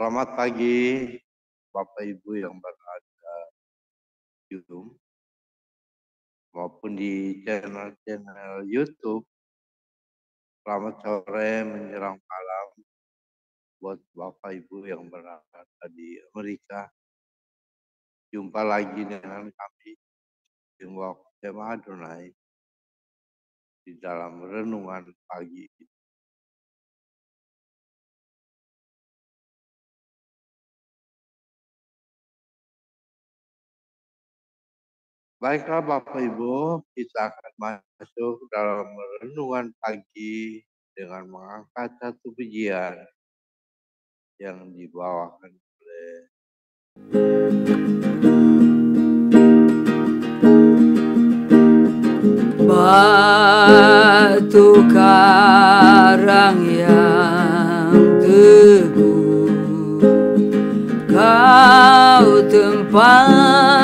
Selamat pagi, Bapak Ibu yang berada di Zoom maupun di channel-channel YouTube. Selamat sore menjelang malam buat Bapak Ibu yang berada di Amerika. Jumpa lagi dengan kami di Jemaah Adonai di dalam renungan pagi. Baiklah Bapak Ibu, kita akan masuk dalam renungan pagi dengan mengangkat satu pujian yang dibawakan oleh batu karang yang teguh, kau tempatku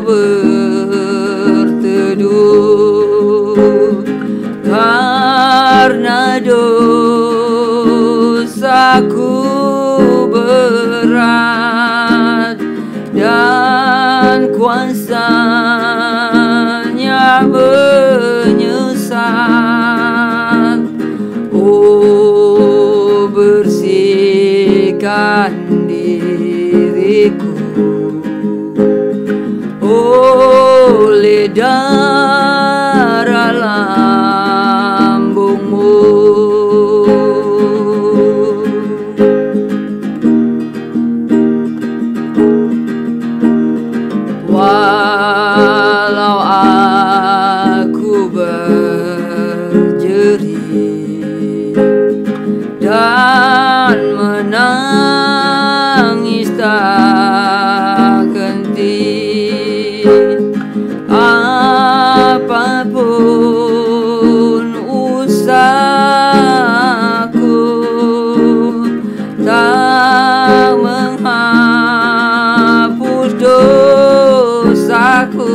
berteduh, karena dosaku berat dan kuasanya menyesat. Oh, bersihkan diriku oleh darah lambungmu. Walau aku berjerit dan menangis tak henti, apapun usahaku tak menghapus dosaku.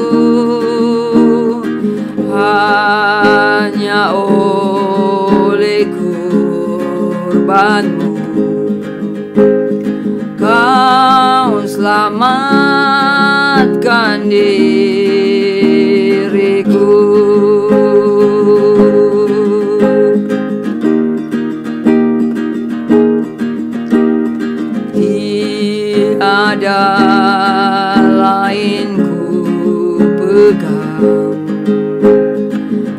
Hanya oleh kurbanmu kau selamatkan diriku. Tiada lain ku pegang,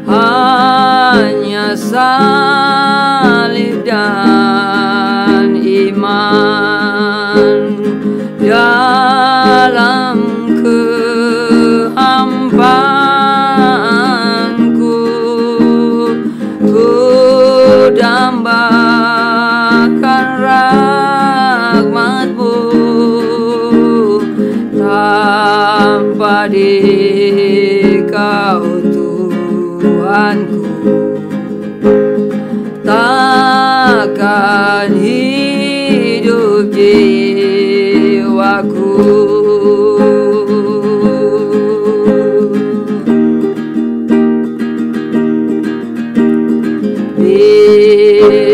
hanya salib dan iman. Dalam kehampaanku ku dambakan rahmat-Mu, tanpa Dikau Tuhanku takkan hidup jiwaku.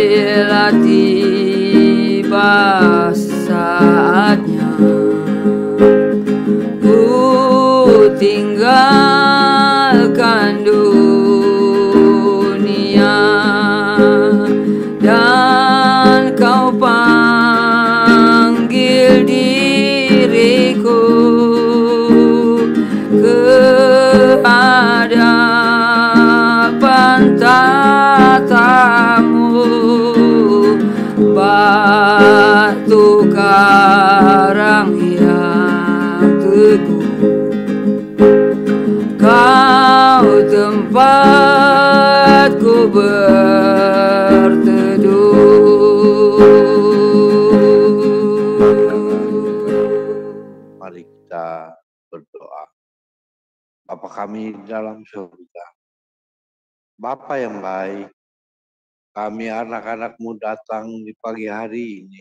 Bila tiba saatnya ku tinggalkan dunia dan Kau panggil diriku ke hadapan tatamu, batu karang yang teguh, Kau tempatku berteduh. Mari kita berdoa. Bapa kami di dalam surga, Bapa yang baik, kami anak-anak-Mu datang di pagi hari ini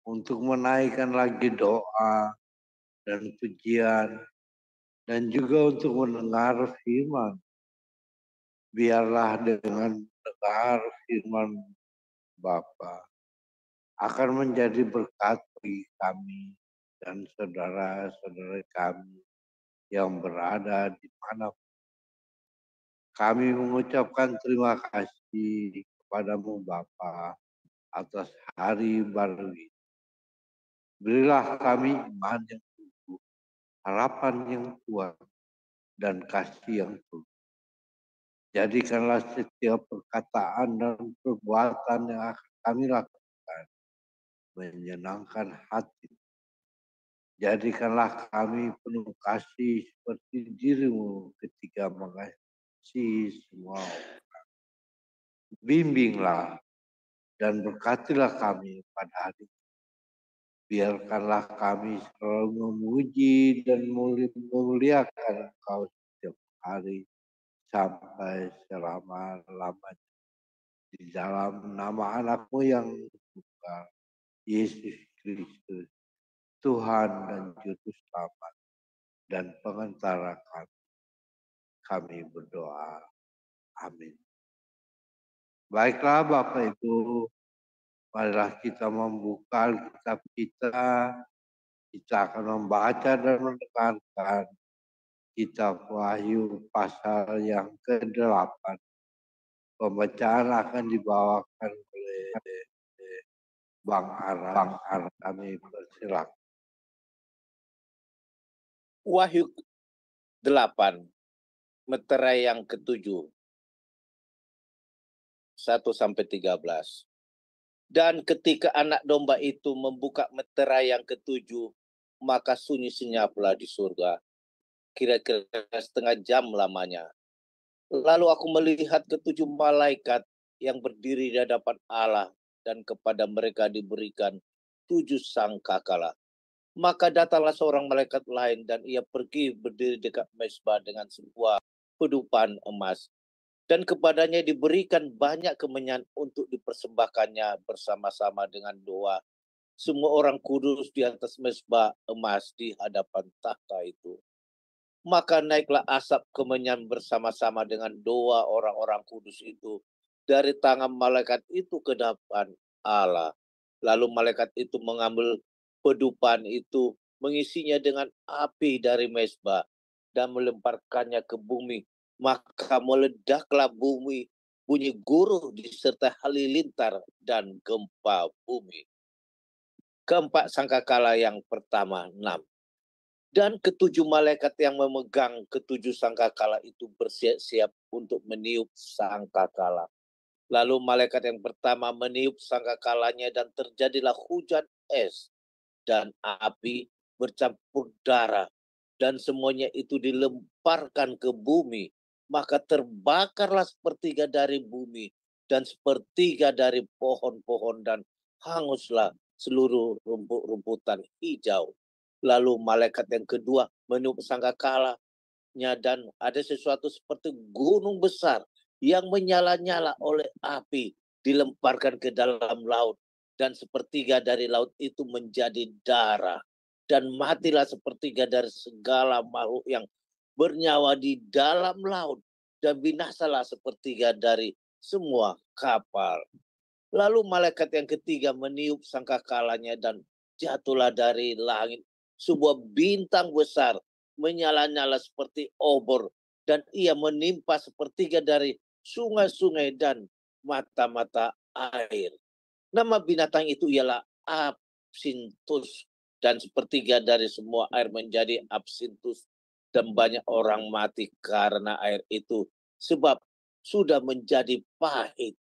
untuk menaikkan lagi doa dan pujian dan juga untuk mendengar firman. Biarlah dengan mendengar firman Bapa, akan menjadi berkat bagi kami dan saudara-saudara kami yang berada di mana. Kami mengucapkan terima kasih kepadamu Bapa atas hari baru ini. Berilah kami iman yang teguh, harapan yang kuat, dan kasih yang tulus. Jadikanlah setiap perkataan dan perbuatan yang akan kami lakukan menyenangkan hati. Jadikanlah kami penuh kasih seperti dirimu ketika mengasihi semua. Bimbinglah dan berkatilah kami pada hari ini. Biarkanlah kami selalu memuji dan memuliakan Engkau setiap hari sampai selama-lamanya. Di dalam nama anakmu yang tunggal, Yesus Kristus, Tuhan dan Juru Selamat dan Pengantara kami berdoa. Amin. Baiklah Bapak Ibu, marilah kita membuka Alkitab kita. Kita akan membaca dan mendengarkan kitab Wahyu pasal yang ke-8. Pembacaan akan dibawakan oleh Bang Ara. Kami persilakan. Wahyu 8, meterai yang ke-7, 1-13. Dan ketika anak domba itu membuka meterai yang ke-7, maka sunyi senyaplah di surga, kira-kira setengah jam lamanya. Lalu aku melihat ke-7 malaikat yang berdiri di hadapan Allah, dan kepada mereka diberikan 7 sangkakala. Maka datanglah seorang malaikat lain, dan ia pergi berdiri dekat mezbah dengan sebuah pedupan emas. Dan kepadanya diberikan banyak kemenyan untuk dipersembahkannya bersama-sama dengan doa semua orang kudus di atas mezbah emas di hadapan tahta itu. Maka naiklah asap kemenyan bersama-sama dengan doa orang-orang kudus itu dari tangan malaikat itu ke depan Allah. Lalu malaikat itu mengambil pedupan itu, mengisinya dengan api dari mezbah dan melemparkannya ke bumi. Maka meledaklah bumi, bunyi guruh disertai halilintar dan gempa bumi. Keempat sangkakala yang pertama 6. Dan ke-7 malaikat yang memegang ke-7 sangkakala itu bersiap-siap untuk meniup sangkakala. Lalu malaikat yang pertama meniup sangkakalanya, dan terjadilah hujan es dan api bercampur darah, dan semuanya itu dilemparkan ke bumi. Maka terbakarlah sepertiga dari bumi dan sepertiga dari pohon-pohon, dan hanguslah seluruh rumput-rumputan hijau. Lalu malaikat yang kedua meniup sangkakalanya, dan ada sesuatu seperti gunung besar yang menyala-nyala oleh api dilemparkan ke dalam laut, dan sepertiga dari laut itu menjadi darah, dan matilah sepertiga dari segala makhluk yang bernyawa di dalam laut, dan binasalah sepertiga dari semua kapal. Lalu malaikat yang ketiga meniup sangkakalanya, dan jatuhlah dari langit sebuah bintang besar menyala-nyala seperti obor, dan ia menimpa sepertiga dari sungai-sungai dan mata-mata air. Nama binatang itu ialah Absintus, dan sepertiga dari semua air menjadi absintus, dan banyak orang mati karena air itu, sebab sudah menjadi pahit.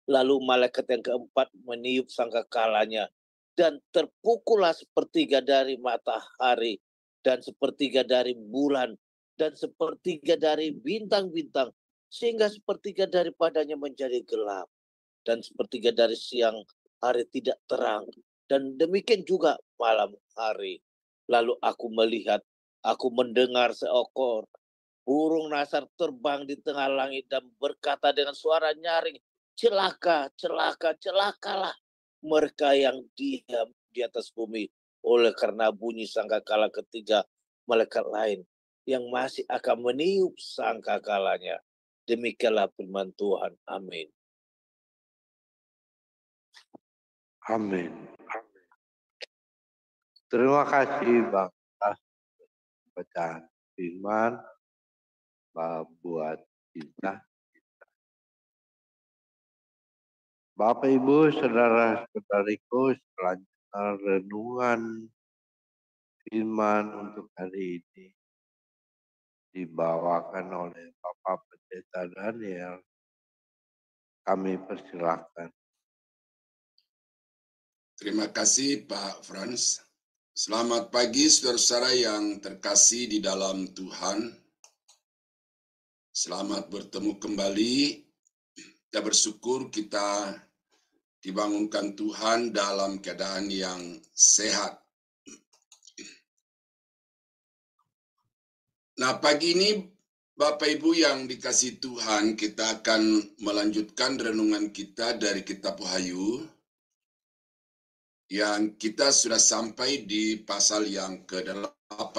Lalu malaikat yang keempat meniup sangkakalanya, dan terpukullah sepertiga dari matahari, dan sepertiga dari bulan, dan sepertiga dari bintang-bintang, sehingga sepertiga daripadanya menjadi gelap, dan sepertiga dari siang hari tidak terang, dan demikian juga malam hari. Lalu aku melihat, aku mendengar seekor burung nasar terbang di tengah langit dan berkata dengan suara nyaring, celaka, celaka, celakalah mereka yang diam di atas bumi, oleh karena bunyi sangkakala ketiga malaikat lain yang masih akan meniup sangkakalanya. Demikianlah firman Tuhan. Amin. Amin. Terima kasih Bang atas bacaan firman buat kita. Bapak Ibu, saudara-saudariku, selanjutnya renungan firman untuk hari ini dibawakan oleh Bapak Pendeta Daniel. Kami persilakan. Terima kasih Pak Frans. Selamat pagi saudara-saudara yang terkasih di dalam Tuhan. Selamat bertemu kembali. Kita bersyukur kita dibangunkan Tuhan dalam keadaan yang sehat. Nah, pagi ini Bapak Ibu yang dikasihi Tuhan, kita akan melanjutkan renungan kita dari Kitab Wahyu yang kita sudah sampai di pasal yang ke-8.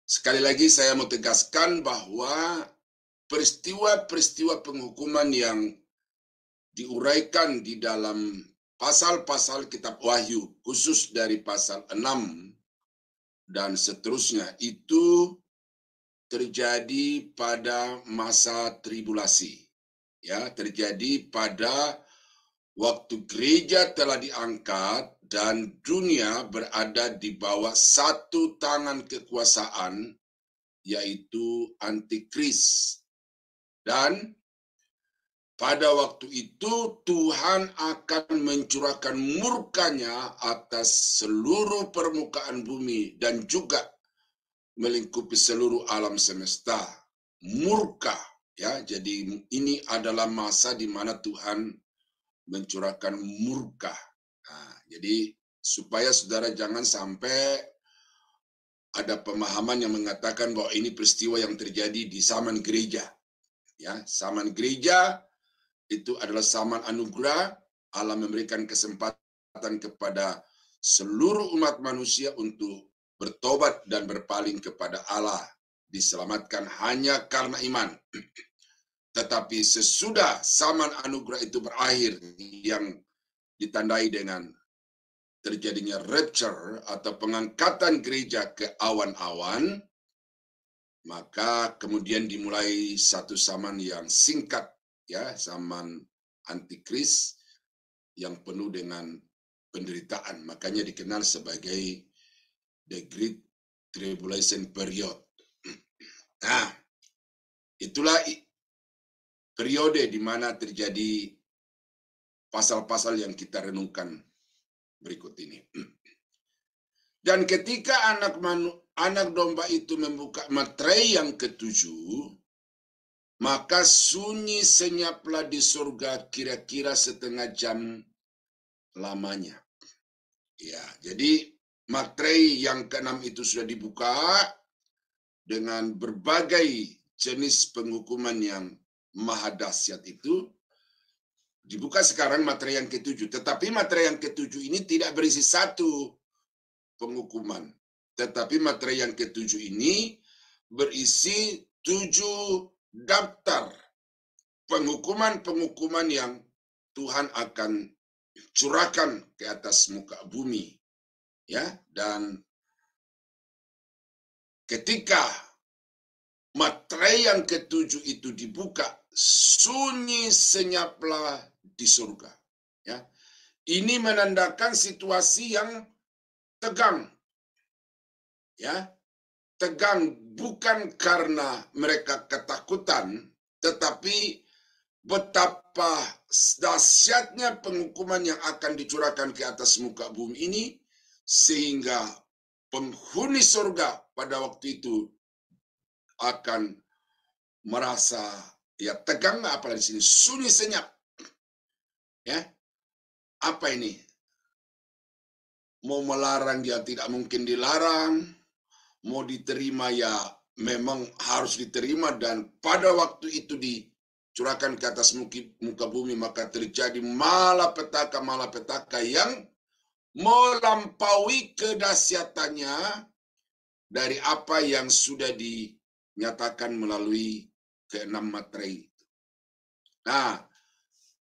Sekali lagi saya mau tegaskan bahwa peristiwa-peristiwa penghukuman yang diuraikan di dalam pasal-pasal Kitab Wahyu, khusus dari pasal 6 dan seterusnya, itu terjadi pada masa tribulasi. Ya, terjadi pada waktu gereja telah diangkat dan dunia berada di bawah satu tangan kekuasaan, yaitu Antikris. Dan pada waktu itu Tuhan akan mencurahkan murkanya atas seluruh permukaan bumi dan juga melingkupi seluruh alam semesta. Murka, ya. Jadi ini adalah masa di mana Tuhan mencurahkan murka. Nah, jadi supaya saudara jangan sampai ada pemahaman yang mengatakan bahwa ini peristiwa yang terjadi di zaman gereja. Ya, zaman gereja itu adalah zaman anugerah. Allah memberikan kesempatan kepada seluruh umat manusia untuk bertobat dan berpaling kepada Allah, diselamatkan hanya karena iman. Tetapi sesudah zaman anugerah itu berakhir, yang ditandai dengan terjadinya rapture atau pengangkatan gereja ke awan-awan, maka kemudian dimulai satu zaman yang singkat, ya, zaman Antikris yang penuh dengan penderitaan. Makanya dikenal sebagai the Great Tribulation Period. Nah, itulah periode di mana terjadi pasal-pasal yang kita renungkan berikut ini. Dan ketika anak domba itu membuka materai yang ketujuh, maka sunyi senyaplah di surga kira-kira setengah jam lamanya. Ya, jadi materai yang ke-6 itu sudah dibuka dengan berbagai jenis penghukuman yang maha dahsyat itu. Dibuka sekarang materai yang ke-7. Tetapi materai yang ke-7 ini tidak berisi satu penghukuman. Tetapi materai yang ke-7 ini berisi 7 daftar penghukuman-penghukuman yang Tuhan akan curahkan ke atas muka bumi. Ya, dan ketika materai yang ke-7 itu dibuka, sunyi senyaplah di surga. Ya, ini menandakan situasi yang tegang. Ya, tegang bukan karena mereka ketakutan, tetapi betapa dahsyatnya penghukuman yang akan dicurahkan ke atas muka bumi ini, sehingga penghuni surga pada waktu itu akan merasa ya tegang, apalagi di sini sunyi senyap. Ya, apa ini? Mau melarang dia tidak mungkin dilarang, mau diterima ya memang harus diterima, dan pada waktu itu dicurahkan ke atas muka bumi, maka terjadi malapetaka yang melampaui kedahsyatannya dari apa yang sudah dinyatakan melalui ke-6 materai. Nah,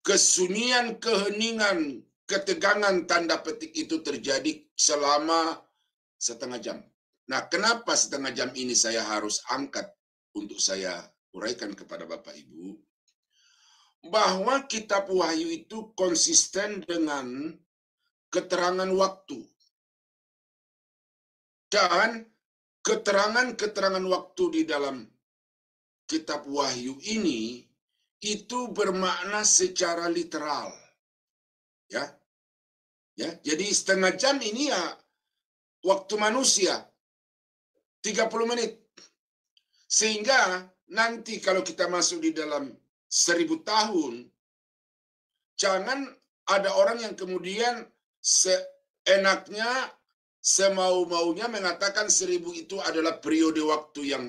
kesunyian, keheningan, ketegangan tanda petik itu terjadi selama setengah jam. Nah, kenapa setengah jam ini saya harus angkat untuk saya uraikan kepada Bapak Ibu? Bahwa kitab Wahyu itu konsisten dengan keterangan waktu. Dan keterangan-keterangan waktu di dalam kitab Wahyu ini itu bermakna secara literal. Ya. Jadi setengah jam ini ya waktu manusia 30 menit. Sehingga nanti kalau kita masuk di dalam 1000 tahun, jangan ada orang yang kemudian seenaknya, semau-maunya mengatakan 1000 itu adalah periode waktu yang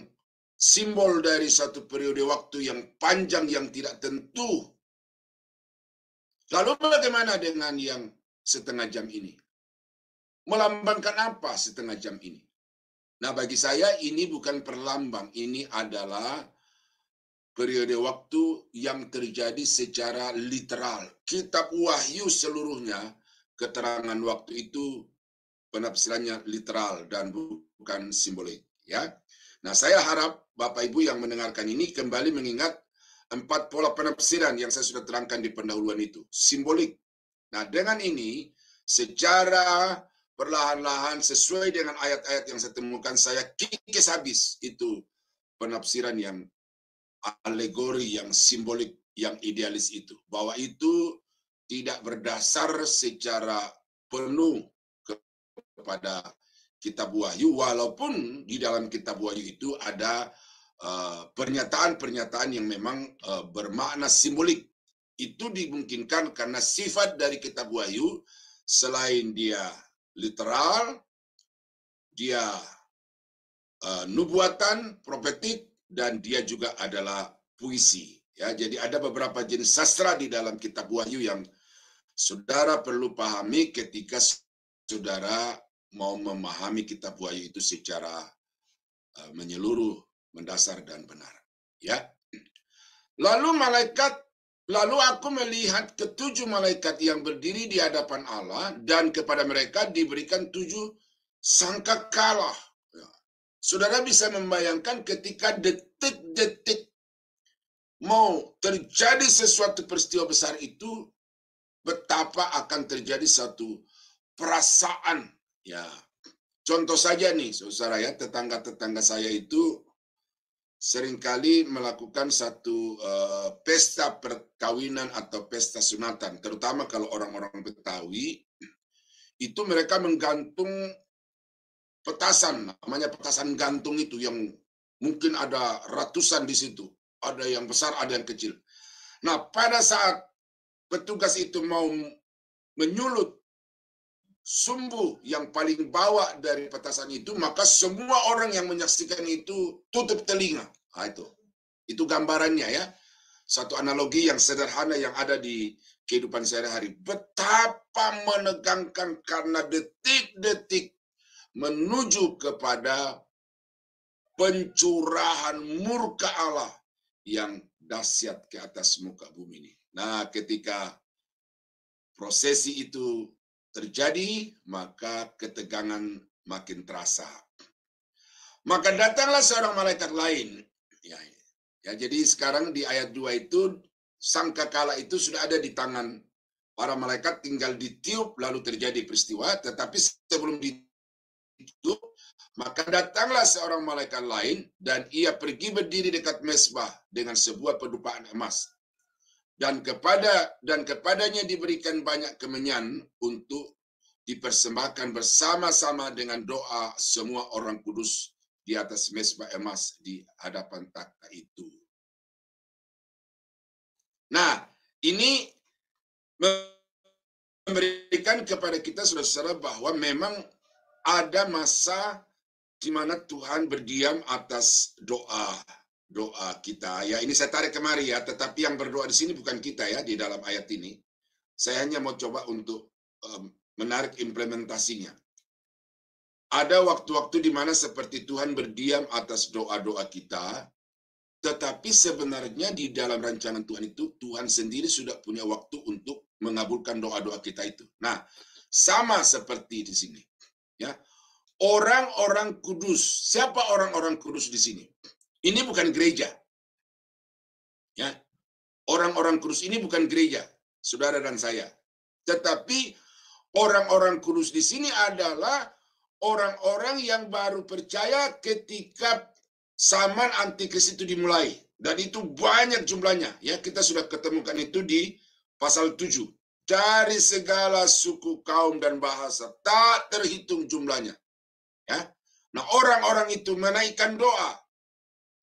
simbol dari satu periode waktu yang panjang yang tidak tentu. Lalu bagaimana dengan yang setengah jam ini? Melambangkan apa setengah jam ini? Nah, bagi saya ini bukan perlambang, ini adalah periode waktu yang terjadi secara literal. Kitab Wahyu seluruhnya, keterangan waktu itu penafsirannya literal dan bukan simbolik. Ya. Nah, saya harap Bapak Ibu yang mendengarkan ini kembali mengingat 4 pola penafsiran yang saya sudah terangkan di pendahuluan itu. Simbolik. Nah, dengan ini secara perlahan-lahan sesuai dengan ayat-ayat yang saya temukan, saya kikis habis itu penafsiran yang alegori, yang simbolik, yang idealis itu. Bahwa itu tidak berdasar secara penuh kepada kitab Wahyu, walaupun di dalam kitab Wahyu itu ada pernyataan-pernyataan yang memang bermakna simbolik. Itu dimungkinkan karena sifat dari kitab Wahyu, selain dia literal, dia nubuatan, profetik, dan dia juga adalah puisi. Ya, jadi ada beberapa jenis sastra di dalam kitab Wahyu yang saudara perlu pahami ketika saudara mau memahami kitab Wahyu itu secara menyeluruh, mendasar dan benar. Ya. Lalu aku melihat ketujuh malaikat yang berdiri di hadapan Allah, dan kepada mereka diberikan 7 sangkakala. Ya. Saudara bisa membayangkan ketika detik-detik mau terjadi sesuatu peristiwa besar itu, betapa akan terjadi satu perasaan. Ya, contoh saja nih, saudara ya, tetangga-tetangga saya itu seringkali melakukan satu pesta perkawinan atau pesta sunatan, terutama kalau orang-orang Betawi, itu mereka menggantung petasan, namanya petasan gantung itu, yang mungkin ada ratusan di situ, ada yang besar, ada yang kecil. Nah, pada saat petugas itu mau menyulut sumbu yang paling bawah dari petasan itu, maka semua orang yang menyaksikan itu tutup telinga. Nah, itu gambarannya ya. Satu analogi yang sederhana yang ada di kehidupan sehari-hari. Betapa menegangkan karena detik-detik menuju kepada pencurahan murka Allah yang dahsyat ke atas muka bumi ini. Nah, ketika prosesi itu terjadi, maka ketegangan makin terasa. Maka datanglah seorang malaikat lain. Ya, jadi sekarang di ayat 2 itu, sangkakala itu sudah ada di tangan para malaikat, tinggal ditiup lalu terjadi peristiwa. Tetapi sebelum ditiup, maka datanglah seorang malaikat lain, dan ia pergi berdiri dekat mezbah dengan sebuah pedupaan emas. Dan kepadanya diberikan banyak kemenyan untuk dipersembahkan bersama-sama dengan doa semua orang kudus di atas mezbah emas di hadapan takhta itu. Nah, ini memberikan kepada kita saudara-saudara bahwa memang ada masa di mana Tuhan berdiam atas doa kita. Ya, ini saya tarik kemari ya, tetapi yang berdoa di sini bukan kita ya, di dalam ayat ini. Saya hanya mau coba untuk menarik implementasinya. Ada waktu-waktu di mana seperti Tuhan berdiam atas doa-doa kita, Tetapi sebenarnya di dalam rancangan Tuhan itu, Tuhan sendiri sudah punya waktu untuk mengabulkan doa-doa kita itu. Nah, sama seperti di sini. Ya, orang-orang kudus. Siapa orang-orang kudus di sini? Ini bukan gereja. Ya, orang-orang kudus ini bukan gereja, saudara dan saya. Tetapi orang-orang kudus di sini adalah orang-orang yang baru percaya ketika zaman antikris itu dimulai. Dan itu banyak jumlahnya. Ya, kita sudah ketemukan itu di pasal 7. Dari segala suku, kaum, dan bahasa. Tak terhitung jumlahnya. Ya. Nah, orang-orang itu menaikkan doa.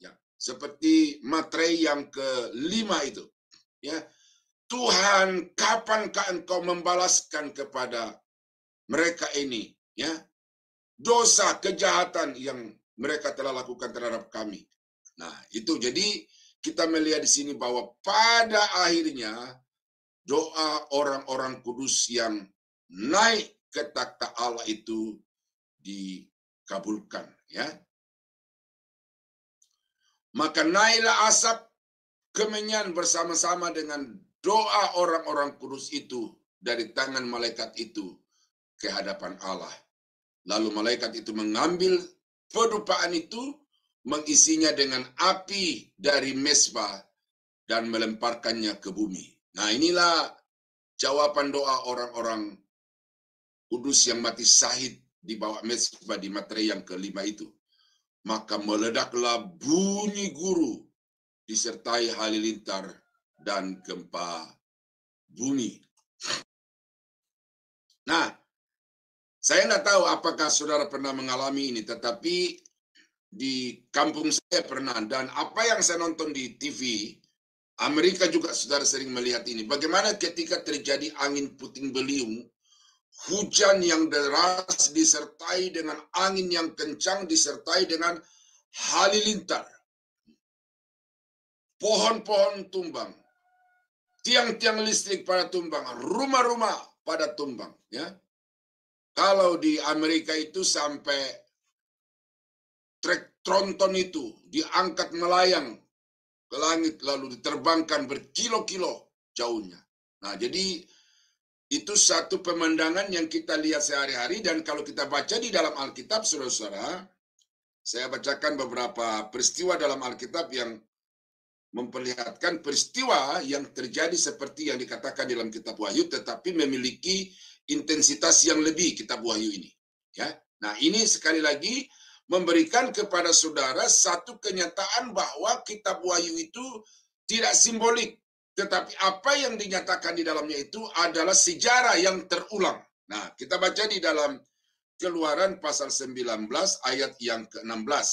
Ya, seperti materai yang ke-5 itu. Ya. Tuhan, kapankah engkau membalaskan kepada mereka ini? Ya. Dosa, kejahatan yang mereka telah lakukan terhadap kami. Nah, itu jadi kita melihat di sini bahwa pada akhirnya doa orang-orang kudus yang naik ke takhta Allah itu dikabulkan, ya. Maka naiklah asap kemenyan bersama-sama dengan doa orang-orang kudus itu dari tangan malaikat itu ke hadapan Allah. Lalu malaikat itu mengambil pedupaan itu, mengisinya dengan api dari mezbah dan melemparkannya ke bumi. Nah, inilah jawaban doa orang-orang kudus yang mati syahid di bawah mezbah di materai yang ke-5 itu. Maka meledaklah bunyi guru disertai halilintar dan gempa bumi. Nah, saya nggak tahu apakah saudara pernah mengalami ini, tetapi di kampung saya pernah, dan apa yang saya nonton di TV, Amerika juga saudara sering melihat ini. Bagaimana ketika terjadi angin puting beliung, hujan yang deras disertai dengan angin yang kencang, disertai dengan halilintar. Pohon-pohon tumbang, tiang-tiang listrik pada tumbang, rumah-rumah pada tumbang, ya. Kalau di Amerika itu sampai trek tronton itu diangkat melayang ke langit lalu diterbangkan berkilo-kilo jauhnya. Nah, jadi itu satu pemandangan yang kita lihat sehari-hari, dan kalau kita baca di dalam Alkitab, saudara-saudara, saya bacakan beberapa peristiwa dalam Alkitab yang memperlihatkan peristiwa yang terjadi seperti yang dikatakan dalam kitab Wahyu, tetapi memiliki intensitas yang lebih kitab Wahyu ini. Ya, nah ini sekali lagi memberikan kepada saudara satu kenyataan bahwa kitab Wahyu itu tidak simbolik, tetapi apa yang dinyatakan di dalamnya itu adalah sejarah yang terulang. Nah, kita baca di dalam Keluaran pasal 19 ayat yang ke-16.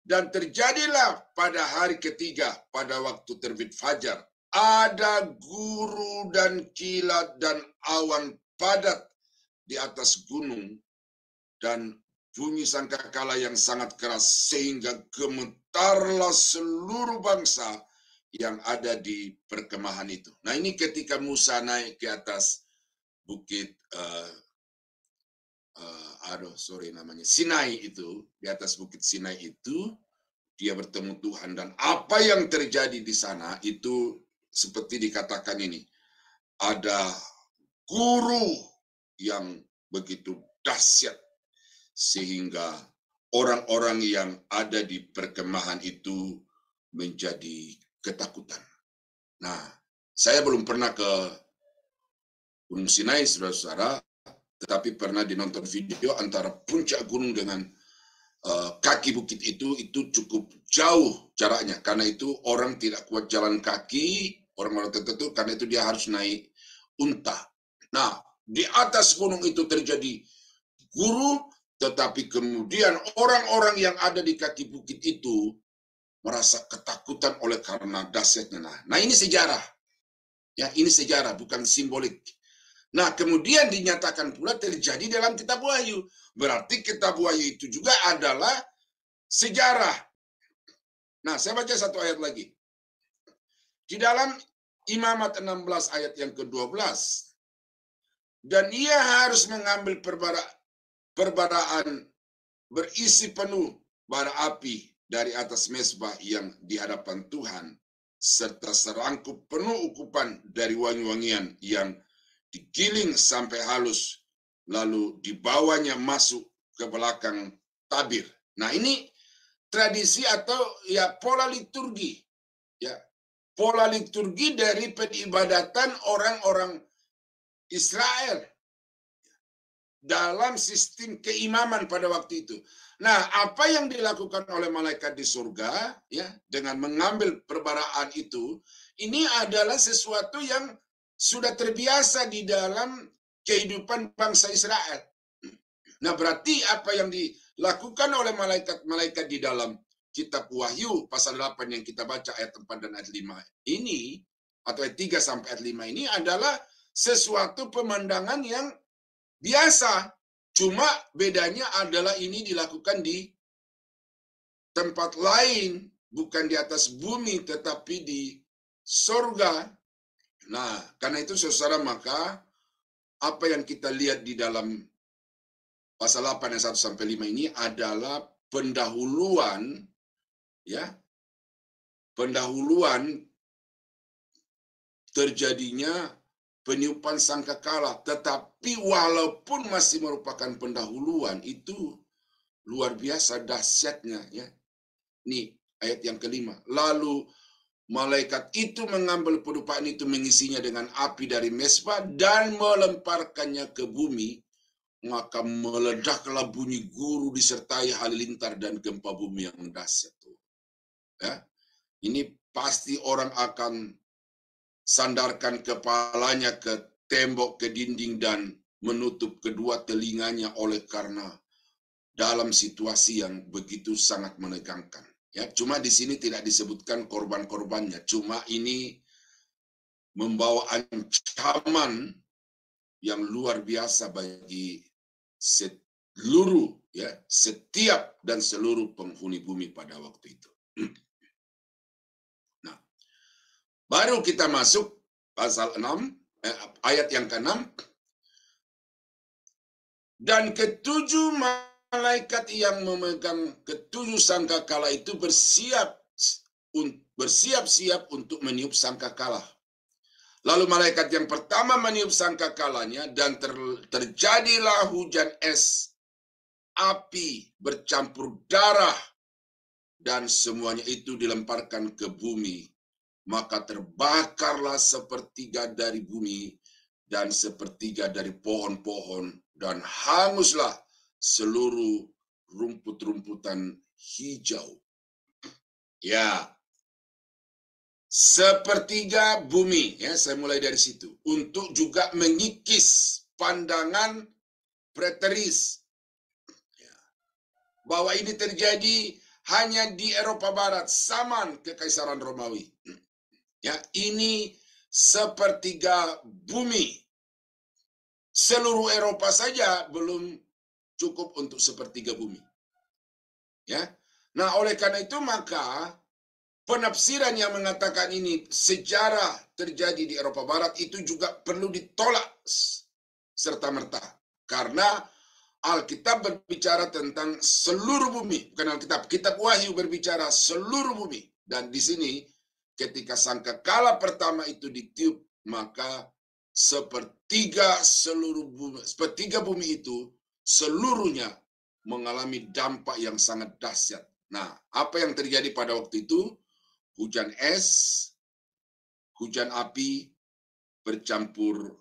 Dan terjadilah pada hari ketiga, pada waktu terbit fajar, ada guru dan kilat dan awan padat di atas gunung, dan bunyi sangkakala yang sangat keras, sehingga gemetarlah seluruh bangsa yang ada di perkemahan itu. Nah, ini ketika Musa naik ke atas bukit Sinai itu, di atas bukit Sinai itu, dia bertemu Tuhan, dan apa yang terjadi di sana itu seperti dikatakan ini, ada guru yang begitu dahsyat sehingga orang-orang yang ada di perkemahan itu menjadi ketakutan. Nah, saya belum pernah ke Gunung Sinai, saudara-saudara, tetapi pernah dinonton video antara puncak gunung dengan kaki bukit itu cukup jauh jaraknya. Karena itu orang tidak kuat jalan kaki, orang-orang tertentu, karena itu dia harus naik unta. Nah, di atas gunung itu terjadi guru, tetapi kemudian orang-orang yang ada di kaki bukit itu merasa ketakutan oleh karena dahsyatnya. Nah, ini sejarah. Ya, ini sejarah, bukan simbolik. Nah, kemudian dinyatakan pula terjadi dalam kitab Wahyu. Berarti kitab Wahyu itu juga adalah sejarah. Nah, saya baca satu ayat lagi. Di dalam Imamat 16 ayat yang ke-12. Dan ia harus mengambil perbaraan berisi penuh bara api dari atas mezbah yang di hadapan Tuhan, serta serangkup penuh ukupan dari wangi-wangian yang digiling sampai halus, lalu dibawanya masuk ke belakang tabir. Nah, ini tradisi atau ya pola liturgi, ya pola liturgi dari peribadatan orang-orang Israel dalam sistem keimaman pada waktu itu. Nah, apa yang dilakukan oleh malaikat di surga, ya, dengan mengambil perbaraan itu, ini adalah sesuatu yang sudah terbiasa di dalam kehidupan bangsa Israel. Nah, berarti apa yang dilakukan oleh malaikat-malaikat di dalam kitab Wahyu pasal 8 yang kita baca ayat 4 dan ayat 5 ini, atau ayat 3 sampai ayat 5 ini adalah sesuatu pemandangan yang biasa. Cuma bedanya adalah ini dilakukan di tempat lain, bukan di atas bumi, tetapi di surga. Nah, karena itu saudara, maka apa yang kita lihat di dalam pasal 8 ayat 1 sampai 5 ini adalah pendahuluan, ya, pendahuluan terjadinya peniupan sangkakala. Tetapi walaupun masih merupakan pendahuluan, itu luar biasa dahsyatnya, ya. Nih ayat yang kelima. Lalu malaikat itu mengambil pedupaan itu, mengisinya dengan api dari mezbah dan melemparkannya ke bumi. Maka meledaklah bunyi guru disertai halilintar dan gempa bumi yang dahsyat. Ya, ini pasti orang akan sandarkan kepalanya ke tembok, ke dinding, dan menutup kedua telinganya oleh karena dalam situasi yang begitu sangat menegangkan. Ya, cuma di sini tidak disebutkan korban-korbannya. Cuma ini membawa ancaman yang luar biasa bagi seluruh, ya, setiap dan seluruh penghuni bumi pada waktu itu. Nah, baru kita masuk pasal 6, ayat yang ke-6. Dan ketujuh malaikat yang memegang ketujuh sangkakala itu bersiap-siap untuk meniup sangkakala. Lalu malaikat yang pertama meniup sangkakalanya, dan terjadilah hujan es, api bercampur darah, dan semuanya itu dilemparkan ke bumi. Maka terbakarlah sepertiga dari bumi dan sepertiga dari pohon-pohon, dan hanguslah seluruh rumput-rumputan hijau. Ya, sepertiga bumi, ya, saya mulai dari situ, untuk juga mengikis pandangan preteris, ya, bahwa ini terjadi hanya di Eropa Barat, zaman Kekaisaran Romawi. Ya, ini sepertiga bumi. Seluruh Eropa saja belum cukup untuk sepertiga bumi. Ya, nah oleh karena itu maka penafsiran yang mengatakan ini sejarah terjadi di Eropa Barat itu juga perlu ditolak serta-merta. Karena Alkitab berbicara tentang seluruh bumi. Bukan Alkitab, Kitab Wahyu berbicara seluruh bumi. Dan di sini ketika sangkakala pertama itu ditiup, maka sepertiga bumi itu seluruhnya mengalami dampak yang sangat dahsyat. Nah, apa yang terjadi pada waktu itu? Hujan es, hujan api bercampur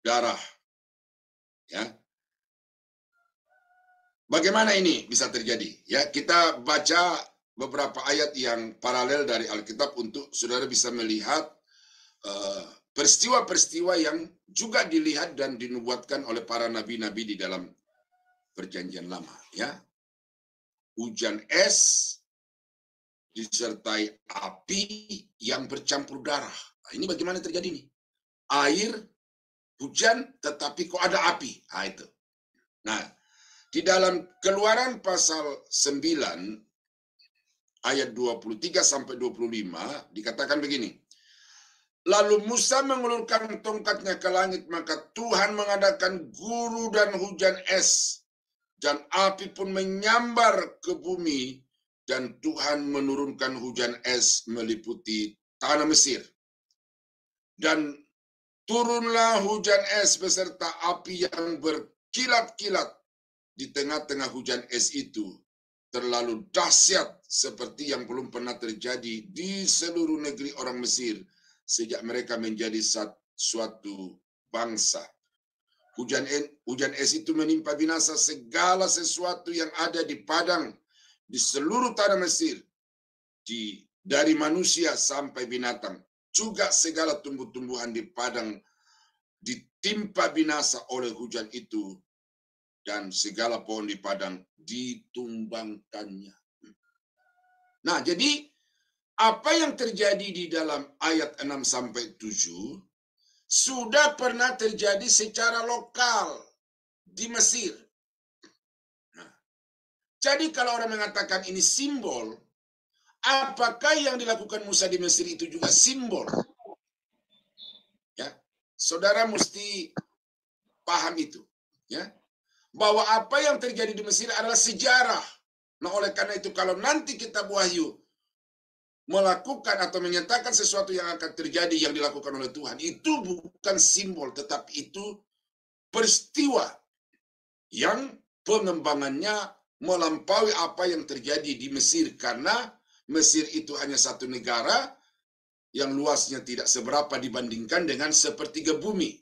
darah. Ya. Bagaimana ini bisa terjadi? Ya, kita baca beberapa ayat yang paralel dari Alkitab untuk saudara bisa melihat peristiwa-peristiwa yang juga dilihat dan dinubuatkan oleh para nabi-nabi di dalam Perjanjian Lama. Ya, hujan es disertai api yang bercampur darah. Nah, ini bagaimana terjadi nih? Air, hujan, tetapi kok ada api. Nah, itu. Nah, di dalam Keluaran pasal 9 ayat 23 sampai 25 dikatakan begini. Lalu Musa mengulurkan tongkatnya ke langit, maka Tuhan mengadakan guru dan hujan es, dan api pun menyambar ke bumi dan Tuhan menurunkan hujan es meliputi tanah Mesir. Dan turunlah hujan es beserta api yang berkilat-kilat di tengah-tengah hujan es itu. Terlalu dahsyat seperti yang belum pernah terjadi di seluruh negeri orang Mesir sejak mereka menjadi suatu bangsa. Hujan es itu menimpa binasa segala sesuatu yang ada di padang di seluruh tanah Mesir, dari manusia sampai binatang. Juga segala tumbuh-tumbuhan di padang ditimpa binasa oleh hujan itu, dan segala pohon di padang ditumbangkannya. Nah, jadi apa yang terjadi di dalam ayat 6 sampai 7 sudah pernah terjadi secara lokal di Mesir. Nah, jadi kalau orang mengatakan ini simbol, apakah yang dilakukan Musa di Mesir itu juga simbol? Ya, saudara mesti paham itu, ya, bahwa apa yang terjadi di Mesir adalah sejarah. Nah, oleh karena itu kalau nanti kitab Wahyu melakukan atau menyatakan sesuatu yang akan terjadi yang dilakukan oleh Tuhan, itu bukan simbol, tetapi itu peristiwa yang pengembangannya melampaui apa yang terjadi di Mesir, karena Mesir itu hanya satu negara yang luasnya tidak seberapa dibandingkan dengan sepertiga bumi.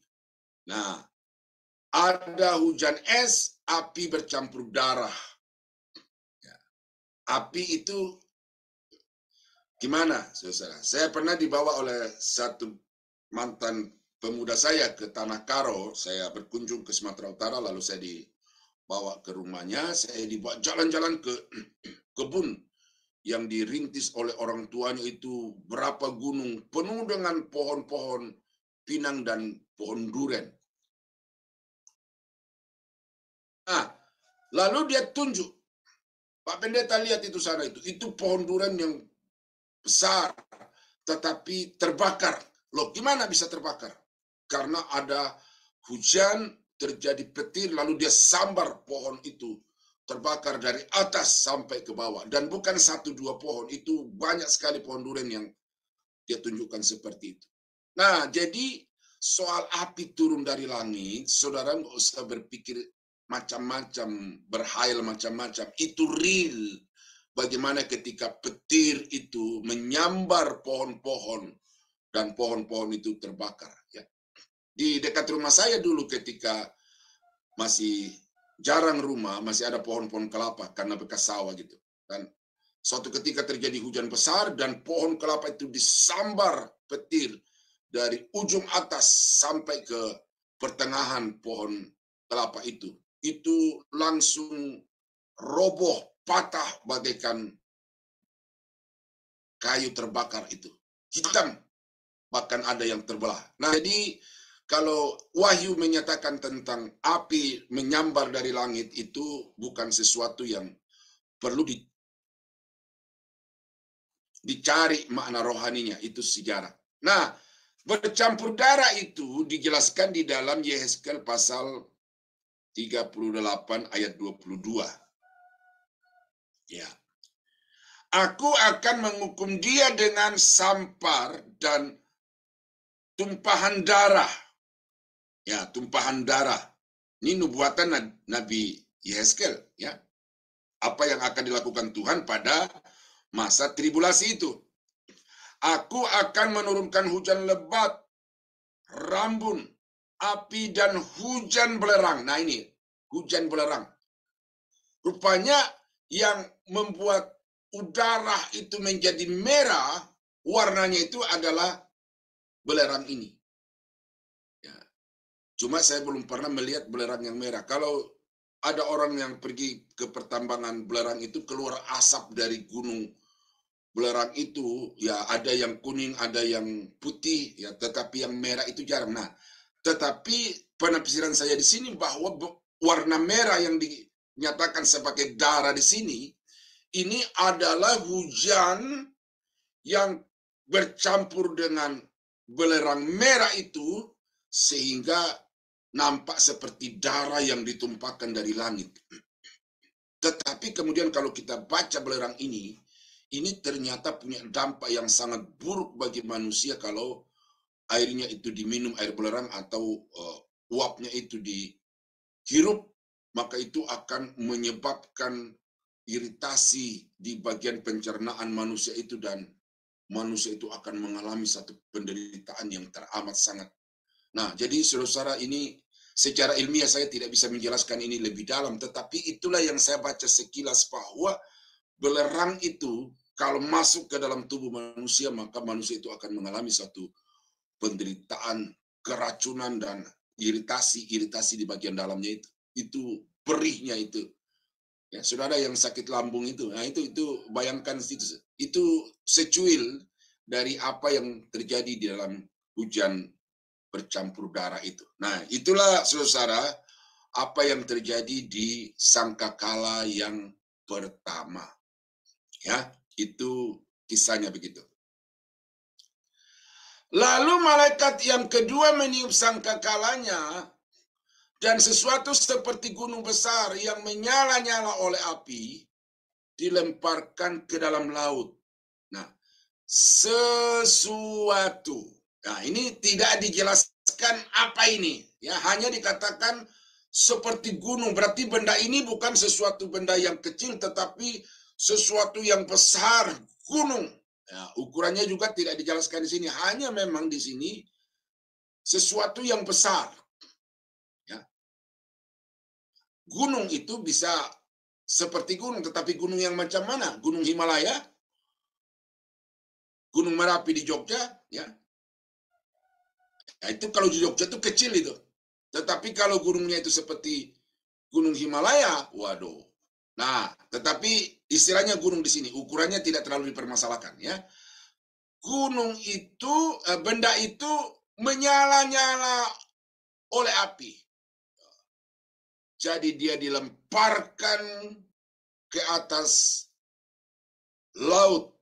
Nah, ada hujan es, api bercampur darah. Api itu gimana, saudara? Saya pernah dibawa oleh satu mantan pemuda saya ke Tanah Karo. Saya berkunjung ke Sumatera Utara, lalu saya dibawa ke rumahnya. Saya dibawa jalan-jalan ke kebun yang dirintis oleh orang tuanya, itu berapa gunung penuh dengan pohon-pohon pinang dan pohon duren. Nah, lalu dia tunjuk, Pak Pendeta lihat itu sana, itu pohon duren yang besar, tetapi terbakar. Loh, gimana bisa terbakar? Karena ada hujan, terjadi petir, lalu dia sambar pohon itu, terbakar dari atas sampai ke bawah. Dan bukan satu dua pohon, itu banyak sekali pohon duren yang dia tunjukkan seperti itu. Nah, jadi soal api turun dari langit, saudara nggak usah berpikir macam-macam, berhayal macam-macam. Itu real. Bagaimana ketika petir itu menyambar pohon-pohon dan pohon-pohon itu terbakar. Ya. Di dekat rumah saya dulu ketika masih jarang rumah, masih ada pohon-pohon kelapa karena bekas sawah gitu. Dan suatu ketika terjadi hujan besar dan pohon kelapa itu disambar petir dari ujung atas sampai ke pertengahan pohon kelapa itu. Itu langsung roboh, patah bagaikan kayu terbakar itu. Hitam, bahkan ada yang terbelah. Nah, jadi kalau Wahyu menyatakan tentang api menyambar dari langit, itu bukan sesuatu yang perlu dicari makna rohaninya, itu sejarah. Nah, bercampur darah itu dijelaskan di dalam Yehezkel pasal 38 ayat 22. Ya. Aku akan menghukum dia dengan sampar dan tumpahan darah. Ya, tumpahan darah. Ini nubuatan Nabi Yehezkel, ya. Apa yang akan dilakukan Tuhan pada masa tribulasi itu. Aku akan menurunkan hujan lebat, rambun, api, dan hujan belerang. Nah, ini hujan belerang. Rupanya yang membuat udara itu menjadi merah, warnanya itu adalah belerang ini. Ya. Cuma saya belum pernah melihat belerang yang merah. Kalau ada orang yang pergi ke pertambangan belerang itu, keluar asap dari gunung belerang itu, ya ada yang kuning, ada yang putih, ya, tetapi yang merah itu jarang. Nah, tetapi penafsiran saya di sini bahwa warna merah yang dinyatakan sebagai darah di sini, ini adalah hujan yang bercampur dengan belerang merah itu, sehingga nampak seperti darah yang ditumpahkan dari langit. Tetapi kemudian kalau kita baca belerang ini ternyata punya dampak yang sangat buruk bagi manusia kalau airnya itu diminum, air belerang, atau uapnya itu dihirup, maka itu akan menyebabkan iritasi di bagian pencernaan manusia itu, dan manusia itu akan mengalami satu penderitaan yang teramat sangat. Nah, jadi saudara-saudara, ini secara ilmiah saya tidak bisa menjelaskan ini lebih dalam, tetapi itulah yang saya baca sekilas, bahwa belerang itu kalau masuk ke dalam tubuh manusia, maka manusia itu akan mengalami satu penderitaan, keracunan, dan iritasi di bagian dalamnya itu perihnya itu. Ya, saudara yang sakit lambung itu, nah itu bayangkan itu secuil dari apa yang terjadi di dalam hujan bercampur darah itu. Nah, itulah saudara apa yang terjadi di sangkakala yang pertama. Ya, itu kisahnya begitu. Lalu malaikat yang kedua meniup sangkakalanya, dan sesuatu seperti gunung besar yang menyala-nyala oleh api dilemparkan ke dalam laut. Nah, sesuatu. Nah, ini tidak dijelaskan apa ini. Ya, hanya dikatakan seperti gunung. Berarti benda ini bukan sesuatu benda yang kecil, tetapi sesuatu yang besar, gunung. Ya, ukurannya juga tidak dijelaskan di sini. Hanya memang di sini sesuatu yang besar. Ya. Gunung itu bisa seperti gunung, tetapi gunung yang macam mana? Gunung Himalaya, Gunung Merapi di Jogja, ya. Nah, itu kalau di Jogja itu kecil itu. Tetapi kalau gunungnya itu seperti Gunung Himalaya, waduh. Nah, tetapi istilahnya gunung di sini, ukurannya tidak terlalu dipermasalahkan, ya. Gunung itu, benda itu menyala-nyala oleh api. Jadi dia dilemparkan ke atas laut,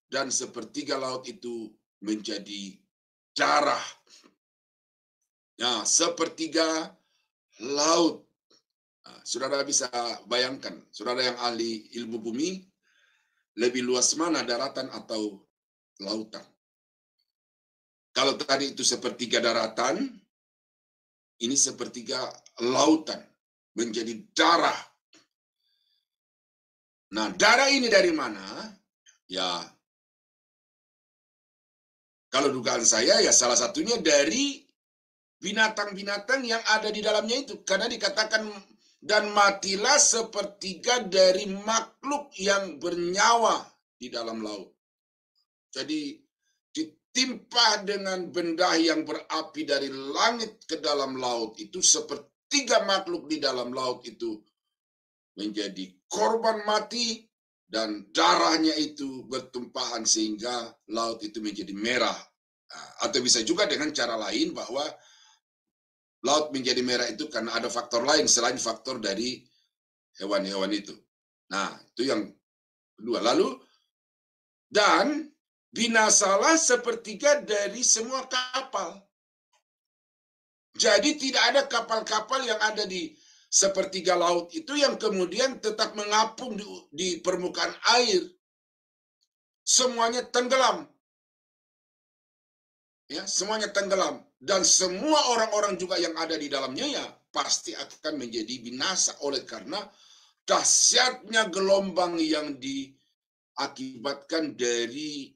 dan sepertiga laut itu menjadi darah. Nah, sepertiga laut. Nah, saudara bisa bayangkan, saudara yang ahli ilmu bumi, lebih luas mana, daratan atau lautan? Kalau tadi itu sepertiga daratan, ini sepertiga lautan, menjadi darah. Nah, darah ini dari mana? Ya, kalau dugaan saya, ya salah satunya dari binatang-binatang yang ada di dalamnya itu. Karena dikatakan, dan matilah sepertiga dari makhluk yang bernyawa di dalam laut. Jadi ditimpa dengan benda yang berapi dari langit ke dalam laut itu, sepertiga makhluk di dalam laut itu menjadi korban mati, dan darahnya itu bertumpahan sehingga laut itu menjadi merah. Atau bisa juga dengan cara lain, bahwa laut menjadi merah itu karena ada faktor lain selain faktor dari hewan-hewan itu. Nah, itu yang kedua. Lalu, dan binasalah sepertiga dari semua kapal. Jadi tidak ada kapal-kapal yang ada di sepertiga laut itu yang kemudian tetap mengapung di permukaan air. Semuanya tenggelam. Ya, semuanya tenggelam. Dan semua orang-orang juga yang ada di dalamnya, ya pasti akan menjadi binasa oleh karena dahsyatnya gelombang yang diakibatkan dari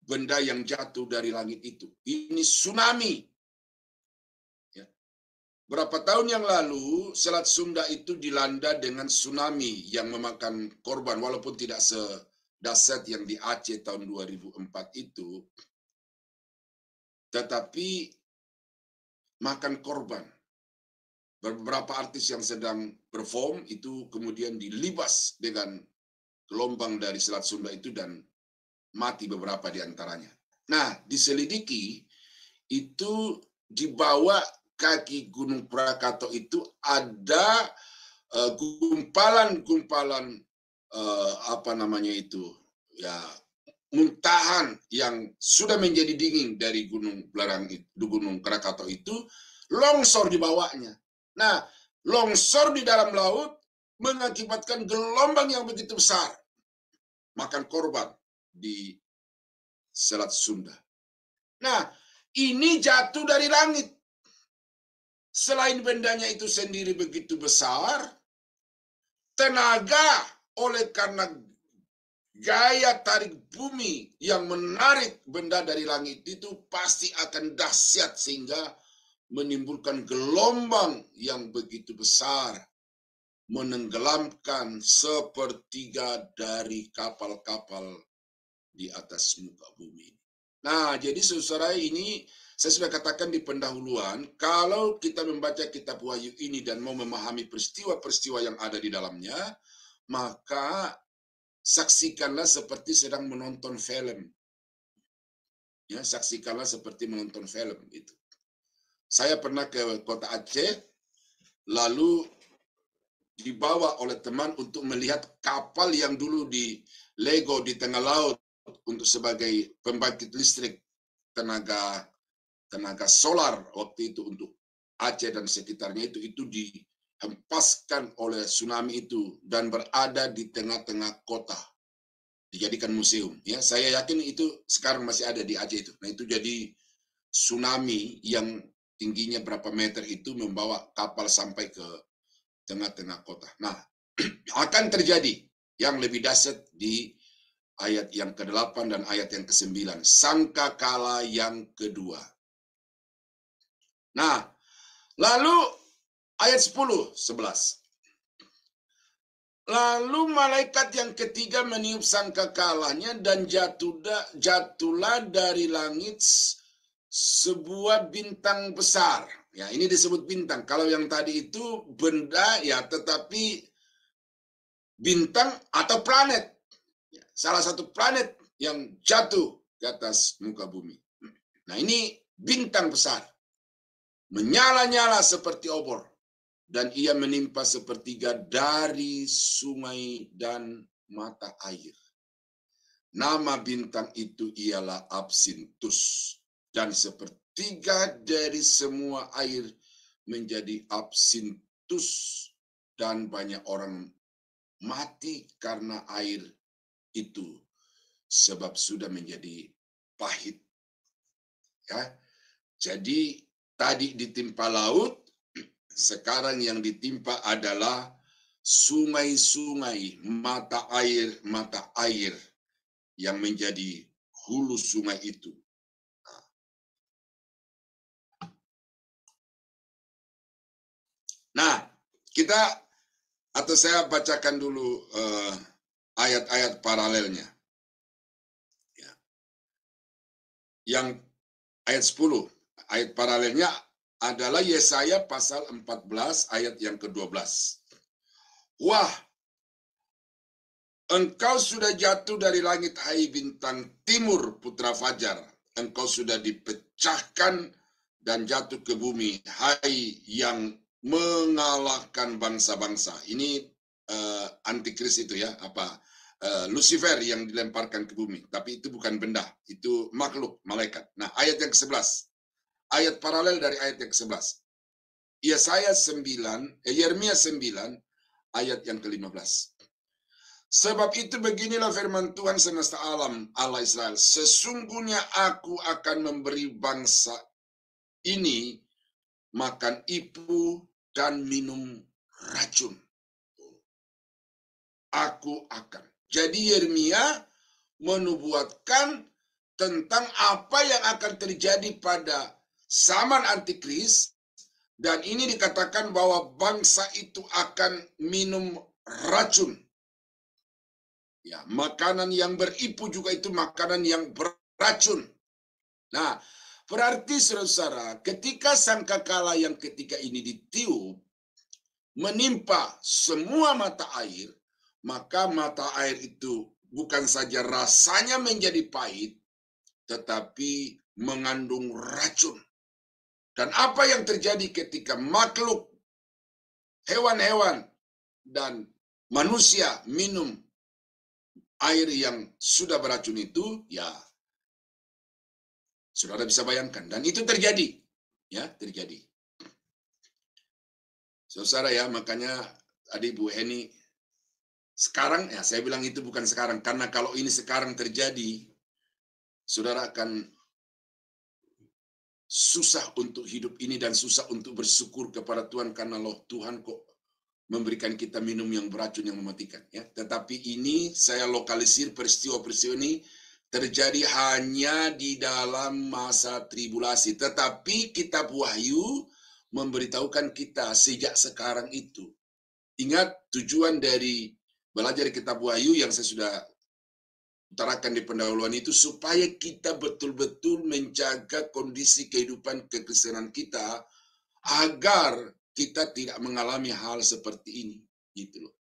benda yang jatuh dari langit itu. Ini tsunami. Ya. Berapa tahun yang lalu, Selat Sunda itu dilanda dengan tsunami yang memakan korban, walaupun tidak sedahsyat yang di Aceh tahun 2004 itu, tetapi makan korban. Beberapa artis yang sedang perform itu kemudian dilibas dengan gelombang dari Selat Sunda itu, dan mati beberapa di antaranya. Nah, diselidiki itu di bawah kaki Gunung Krakatau itu ada gumpalan-gumpalan muntahan yang sudah menjadi dingin dari gunung Krakatau itu, longsor di bawahnya. Nah, longsor di dalam laut mengakibatkan gelombang yang begitu besar makan korban di Selat Sunda. Nah, ini jatuh dari langit. Selain bendanya itu sendiri begitu besar, tenaga oleh karena gaya tarik bumi yang menarik benda dari langit itu pasti akan dahsyat sehingga menimbulkan gelombang yang begitu besar, menenggelamkan sepertiga dari kapal-kapal di atas muka bumi. Nah, jadi saudara, ini saya sudah katakan di pendahuluan, kalau kita membaca kitab Wahyu ini dan mau memahami peristiwa-peristiwa yang ada di dalamnya, maka saksikanlah seperti sedang menonton film. Ya, saksikanlah seperti menonton film itu. Saya pernah ke kota Aceh, lalu dibawa oleh teman untuk melihat kapal yang dulu di Lego di tengah laut untuk sebagai pembangkit listrik tenaga solar waktu itu untuk Aceh dan sekitarnya itu dihempaskan oleh tsunami itu dan berada di tengah-tengah kota, dijadikan museum. Ya, saya yakin itu sekarang masih ada di Aceh itu. Nah, itu jadi tsunami yang tingginya berapa meter itu membawa kapal sampai ke tengah-tengah kota. Nah, akan terjadi yang lebih dahsyat di ayat yang ke-8 dan ayat yang ke-9. Sangkakala yang kedua. Nah, lalu ayat 10, 11. Lalu malaikat yang ketiga meniup sangkakalanya dan jatuhlah dari langit sebuah bintang besar. Ya, ini disebut bintang. Kalau yang tadi itu benda, ya, tetapi bintang atau planet. Salah satu planet yang jatuh ke atas muka bumi. Nah, ini bintang besar. Menyala-nyala seperti obor. Dan ia menimpa sepertiga dari sungai dan mata air. Nama bintang itu ialah Absintus. Dan sepertiga dari semua air menjadi absintus. Dan banyak orang mati karena air itu. Sebab sudah menjadi pahit. Ya. Jadi tadi ditimpa laut, sekarang yang ditimpa adalah sungai-sungai, mata air yang menjadi hulu sungai itu. Nah, saya bacakan dulu ayat-ayat paralelnya. Ya. Yang ayat 10, ayat paralelnya adalah Yesaya pasal 14 ayat yang ke-12. Wah, engkau sudah jatuh dari langit, hai bintang timur putra fajar. Engkau sudah dipecahkan dan jatuh ke bumi, hai yang mengalahkan bangsa-bangsa. Ini antikris itu ya, Lucifer yang dilemparkan ke bumi. Tapi itu bukan benda, itu makhluk, malaikat. Nah, ayat yang ke-11. Ayat paralel dari ayat yang ke-11. Yeremia 9 ayat yang ke-15. Sebab itu beginilah firman Tuhan semesta alam, Allah Israel. Sesungguhnya aku akan memberi bangsa ini makan ibu dan minum racun. Aku akan. Jadi Yeremia menubuatkan tentang apa yang akan terjadi pada zaman antikris, dan ini dikatakan bahwa bangsa itu akan minum racun. Ya, makanan yang beripu juga itu makanan yang beracun. Nah, berarti saudara, ketika sangkakala yang ketiga ini ditiup, menimpa semua mata air, maka mata air itu bukan saja rasanya menjadi pahit, tetapi mengandung racun. Dan apa yang terjadi ketika makhluk, hewan-hewan, dan manusia minum air yang sudah beracun itu, ya, saudara bisa bayangkan. Dan itu terjadi. Ya, terjadi. Saudara ya, makanya tadi Bu Eni, sekarang ya saya bilang itu bukan sekarang, karena kalau ini sekarang terjadi, saudara akan susah untuk hidup ini dan susah untuk bersyukur kepada Tuhan karena loh Tuhan kok memberikan kita minum yang beracun yang mematikan ya. Tetapi ini saya lokalisir peristiwa-peristiwa ini terjadi hanya di dalam masa tribulasi. Tetapi kitab Wahyu memberitahukan kita sejak sekarang itu. Ingat tujuan dari belajar kitab Wahyu yang saya sudah utarakan di pendahuluan itu supaya kita betul-betul menjaga kondisi kehidupan kekristenan kita agar kita tidak mengalami hal seperti ini gitu loh.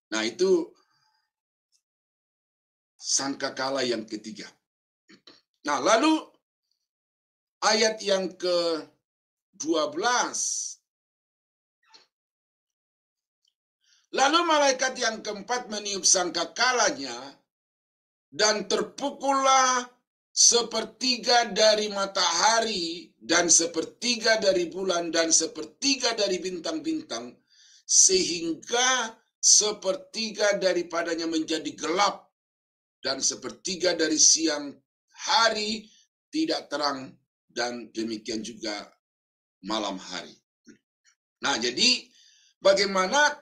Nah, itu sangkakala yang ketiga. Nah, lalu ayat yang ke-12. Lalu malaikat yang keempat meniup sangkakalanya, dan terpukullah sepertiga dari matahari dan sepertiga dari bulan dan sepertiga dari bintang-bintang, sehingga sepertiga daripadanya menjadi gelap dan sepertiga dari siang hari tidak terang, dan demikian juga malam hari. Nah, jadi bagaimana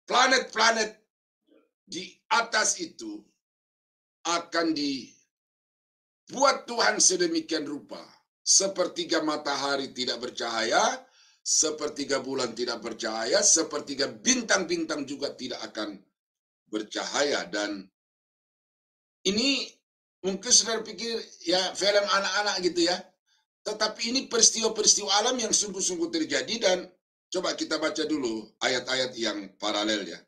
planet-planet di atas itu akan dibuat Tuhan sedemikian rupa. Sepertiga matahari tidak bercahaya, sepertiga bulan tidak bercahaya, sepertiga bintang-bintang juga tidak akan bercahaya. Dan ini mungkin saudara pikir ya film anak-anak gitu ya. Tetapi ini peristiwa-peristiwa alam yang sungguh-sungguh terjadi, dan coba kita baca dulu ayat-ayat yang paralel ya.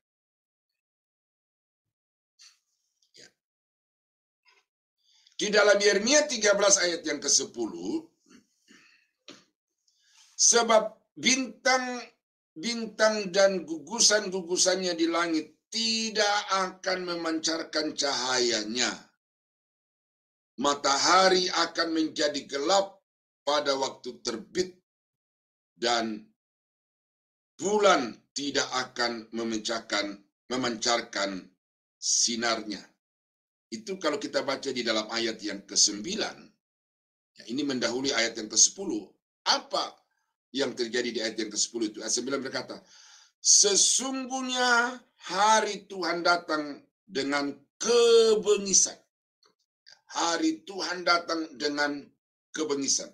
Di dalam Yeremia 13 ayat yang ke-10, sebab bintang-bintang dan gugusan-gugusannya di langit tidak akan memancarkan cahayanya. Matahari akan menjadi gelap pada waktu terbit, dan bulan tidak akan memancarkan sinarnya. Itu kalau kita baca di dalam ayat yang ke-9, ya ini mendahului ayat yang ke-10. Apa yang terjadi di ayat yang ke-10 itu? Ayat 9 berkata, sesungguhnya hari Tuhan datang dengan kebengisan. Hari Tuhan datang dengan kebengisan,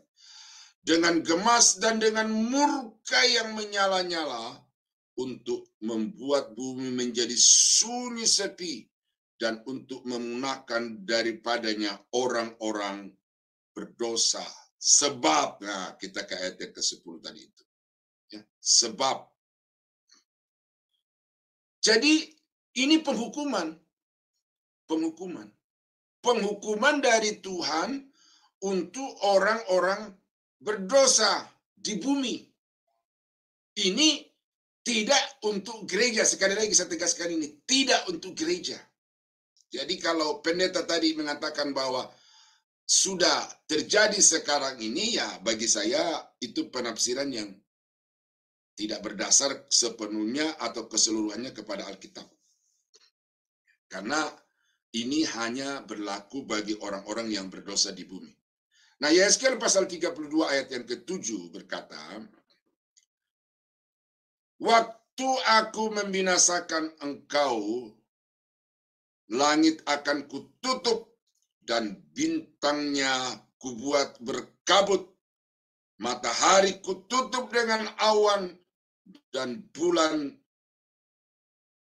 dengan gemas dan dengan murka yang menyala-nyala, untuk membuat bumi menjadi sunyi sepi, dan untuk memunahkan daripadanya orang-orang berdosa. Sebab, nah kita ke ayat yang ke-10 tadi itu. Ya, sebab. Jadi ini penghukuman. Penghukuman dari Tuhan untuk orang-orang berdosa di bumi. Ini tidak untuk gereja. Sekali lagi saya tegaskan ini. Tidak untuk gereja. Jadi kalau pendeta tadi mengatakan bahwa sudah terjadi sekarang ini, ya bagi saya itu penafsiran yang tidak berdasar sepenuhnya atau keseluruhannya kepada Alkitab. Karena ini hanya berlaku bagi orang-orang yang berdosa di bumi. Nah, Yesaya pasal 32 ayat yang ke-7 berkata, waktu aku membinasakan engkau, langit akan kututup dan bintangnya kubuat berkabut. Matahari kututup dengan awan dan bulan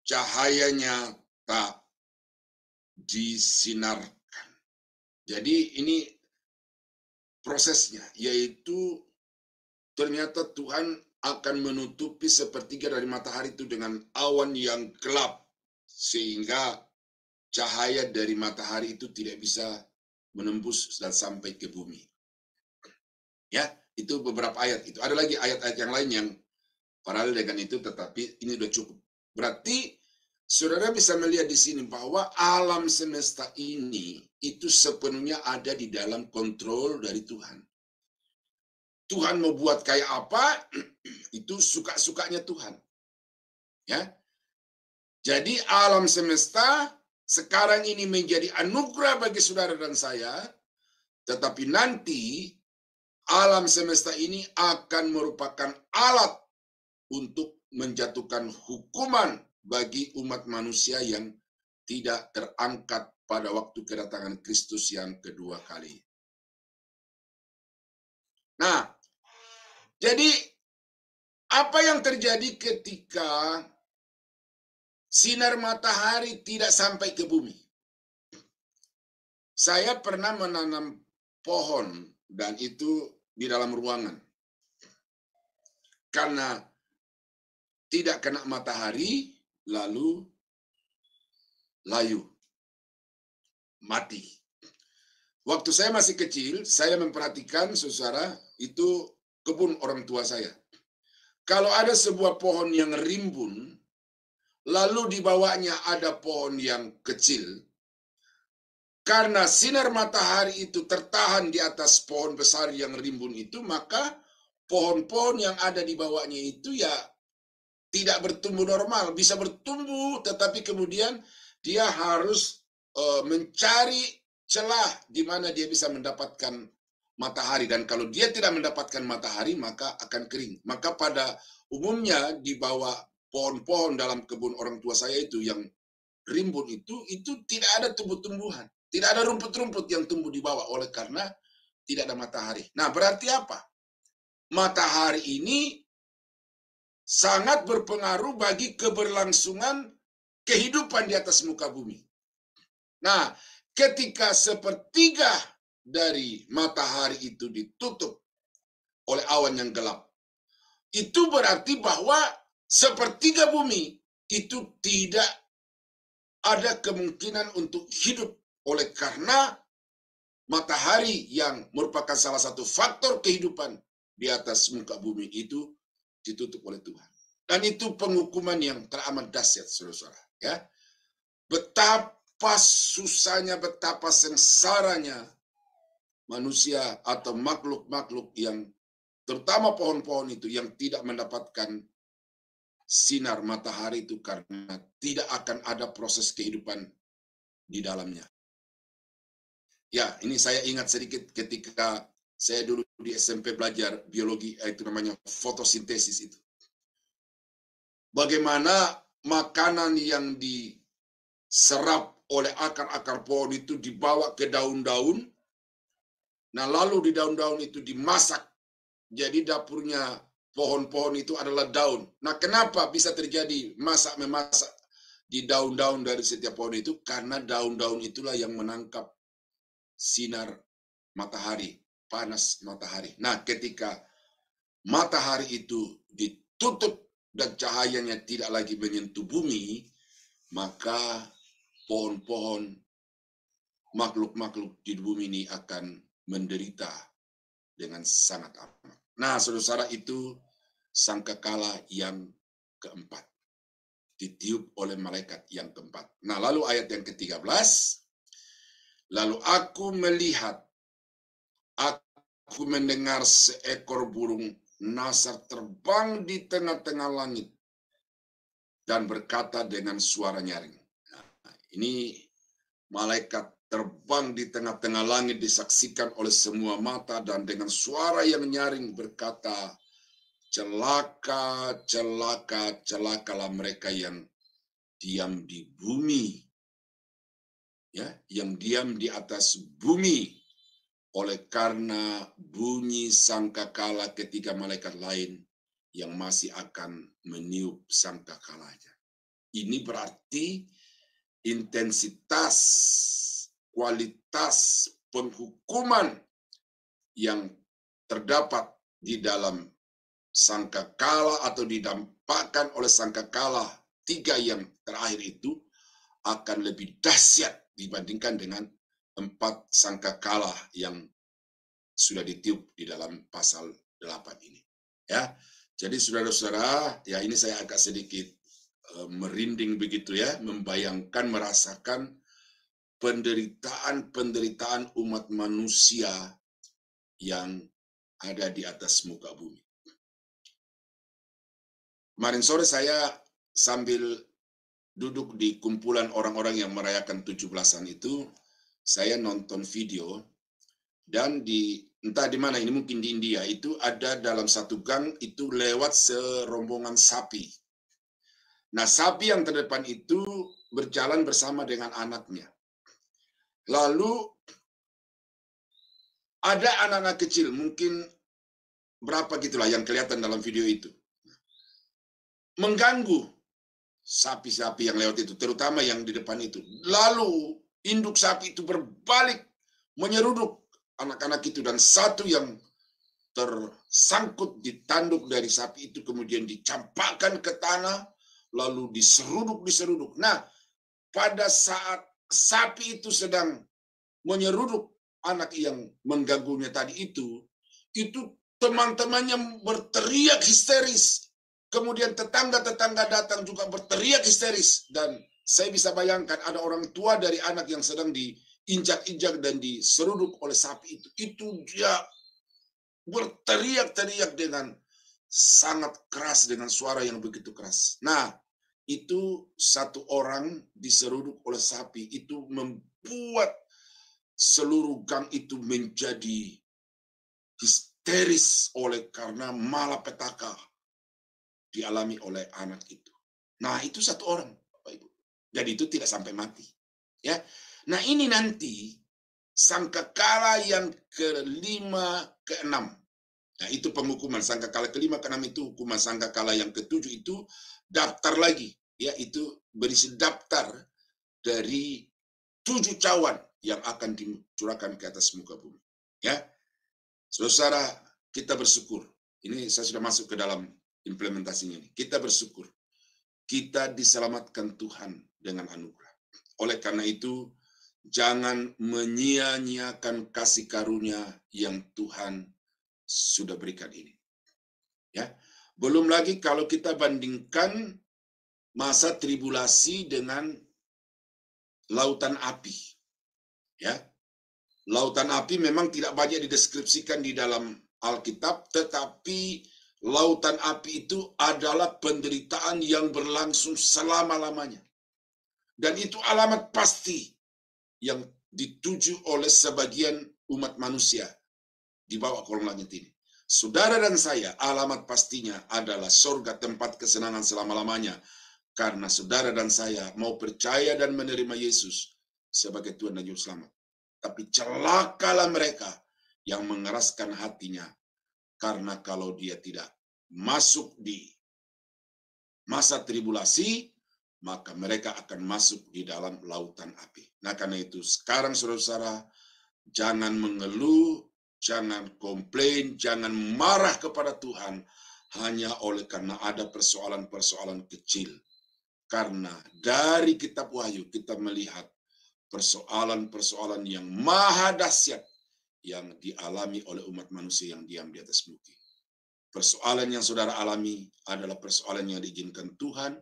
cahayanya tak disinarkan. Jadi ini prosesnya, yaitu ternyata Tuhan akan menutupi sepertiga dari matahari itu dengan awan yang gelap, sehingga cahaya dari matahari itu tidak bisa menembus dan sampai ke bumi. Ya, itu beberapa ayat itu. Ada lagi ayat-ayat yang lain yang paralel dengan itu, tetapi ini sudah cukup. Berarti saudara bisa melihat di sini bahwa alam semesta ini itu sepenuhnya ada di dalam kontrol dari Tuhan. Tuhan mau buat kayak apa, itu suka-sukanya Tuhan. Ya. Jadi alam semesta sekarang ini menjadi anugerah bagi saudara dan saya, tetapi nanti alam semesta ini akan merupakan alat untuk menjatuhkan hukuman bagi umat manusia yang tidak terangkat pada waktu kedatangan Kristus yang kedua kali. Nah, jadi apa yang terjadi ketika sinar matahari tidak sampai ke bumi? Saya pernah menanam pohon dan itu di dalam ruangan. Karena tidak kena matahari, lalu layu, mati. Waktu saya masih kecil, saya memperhatikan, saudara, itu kebun orang tua saya. Kalau ada sebuah pohon yang rimbun, lalu di bawahnya ada pohon yang kecil, karena sinar matahari itu tertahan di atas pohon besar yang rimbun itu, maka pohon-pohon yang ada di bawahnya itu ya tidak bertumbuh normal. Bisa bertumbuh, tetapi kemudian dia harus mencari celah di mana dia bisa mendapatkan matahari. Dan kalau dia tidak mendapatkan matahari, maka akan kering. Maka pada umumnya di bawah pohon-pohon dalam kebun orang tua saya itu yang rimbun itu tidak ada tumbuh-tumbuhan. Tidak ada rumput-rumput yang tumbuh di bawah oleh karena tidak ada matahari. Nah, berarti apa? Matahari ini sangat berpengaruh bagi keberlangsungan kehidupan di atas muka bumi. Nah, ketika sepertiga dari matahari itu ditutup oleh awan yang gelap, itu berarti bahwa sepertiga bumi itu tidak ada kemungkinan untuk hidup oleh karena matahari yang merupakan salah satu faktor kehidupan di atas muka bumi itu ditutup oleh Tuhan. Dan itu penghukuman yang teramat dahsyat, saudara-saudara. Ya, betapa susahnya, betapa sengsaranya manusia atau makhluk-makhluk yang, terutama pohon-pohon itu, yang tidak mendapatkan sinar matahari itu karena tidak akan ada proses kehidupan di dalamnya. Ya, ini saya ingat sedikit ketika saya dulu di SMP belajar biologi, itu namanya fotosintesis itu. Bagaimana makanan yang diserap oleh akar-akar pohon itu dibawa ke daun-daun. Nah, lalu di daun-daun itu dimasak. Jadi dapurnya pohon-pohon itu adalah daun. Nah, kenapa bisa terjadi masak-memasak di daun-daun dari setiap pohon itu? Karena daun-daun itulah yang menangkap sinar matahari, panas matahari. Nah, ketika matahari itu ditutup dan cahayanya tidak lagi menyentuh bumi, maka pohon-pohon, makhluk-makhluk di bumi ini akan menderita dengan sangat amat. Nah, saudara-saudara, itu sangkakala yang keempat. Ditiup oleh malaikat yang keempat. Nah, lalu ayat yang ke-13. Lalu aku melihat, aku mendengar seekor burung nasar terbang di tengah-tengah langit dan berkata dengan suara nyaring. Nah, ini malaikat terbang di tengah-tengah langit disaksikan oleh semua mata dan dengan suara yang nyaring berkata, celaka, celaka, celakalah mereka yang diam di bumi. Ya, yang diam di atas bumi oleh karena bunyi sangkakala ketika malaikat lain yang masih akan meniup sangkakalanya. Ini berarti intensitas, kualitas penghukuman yang terdapat di dalam sangkakala atau didampakkan oleh sangkakala 3 yang terakhir itu akan lebih dahsyat dibandingkan dengan 4 sangkakala yang sudah ditiup di dalam pasal 8 ini. Ya, jadi saudara-saudara, ya ini saya agak sedikit merinding begitu ya, membayangkan, merasakan penderitaan umat manusia yang ada di atas muka bumi. Kemarin sore saya sambil duduk di kumpulan orang-orang yang merayakan 17-an itu, saya nonton video, dan entah di mana, ini mungkin di India, itu ada dalam satu gang itu lewat serombongan sapi. Nah, sapi yang terdepan itu berjalan bersama dengan anaknya. Lalu ada anak-anak kecil, mungkin berapa gitulah yang kelihatan dalam video itu, mengganggu sapi-sapi yang lewat itu, terutama yang di depan itu. Lalu induk sapi itu berbalik menyeruduk anak-anak itu, dan satu yang tersangkut di tanduk dari sapi itu kemudian dicampakkan ke tanah, lalu diseruduk. Nah, pada saat sapi itu sedang menyeruduk anak yang mengganggunya tadi itu teman-temannya berteriak histeris. Kemudian tetangga-tetangga datang juga berteriak histeris. Dan saya bisa bayangkan ada orang tua dari anak yang sedang diinjak-injak dan diseruduk oleh sapi itu. Itu dia berteriak-teriak dengan sangat keras, dengan suara yang begitu keras. Nah, itu satu orang diseruduk oleh sapi, itu membuat seluruh gang itu menjadi histeris karena malapetaka dialami oleh anak itu. Nah, itu satu orang, Bapak Ibu. Jadi itu tidak sampai mati. Ya. Nah, ini nanti sangkakala yang kelima, keenam. Nah, itu penghukuman sangkakala kelima, keenam itu hukuman. Sangkakala yang ketujuh itu daftar lagi. Ya, itu berisi daftar dari 7 cawan yang akan dicurahkan ke atas muka bumi. Ya, saudara, kita bersyukur. Ini saya sudah masuk ke dalam implementasinya. Kita bersyukur. Kita diselamatkan Tuhan dengan anugerah. Oleh karena itu, jangan menyia-nyiakan kasih karunia yang Tuhan sudah berikan ini. Ya, belum lagi kalau kita bandingkan masa tribulasi dengan lautan api. Ya, lautan api memang tidak banyak dideskripsikan di dalam Alkitab, tetapi lautan api itu adalah penderitaan yang berlangsung selama-lamanya. Dan itu alamat pasti yang dituju oleh sebagian umat manusia di bawah kolong langit ini. Saudara dan saya, alamat pastinya adalah surga, tempat kesenangan selama-lamanya. Karena saudara dan saya mau percaya dan menerima Yesus sebagai Tuhan dan Juru Selamat. Tapi celakalah mereka yang mengeraskan hatinya. Karena kalau dia tidak masuk di masa tribulasi, maka mereka akan masuk di dalam lautan api. Nah, karena itu sekarang saudara-saudara, jangan mengeluh, jangan komplain, jangan marah kepada Tuhan hanya oleh karena ada persoalan-persoalan kecil. Karena dari kitab Wahyu kita melihat persoalan-persoalan yang maha dahsyat yang dialami oleh umat manusia yang diam di atas bumi. Persoalan yang saudara alami adalah persoalan yang diizinkan Tuhan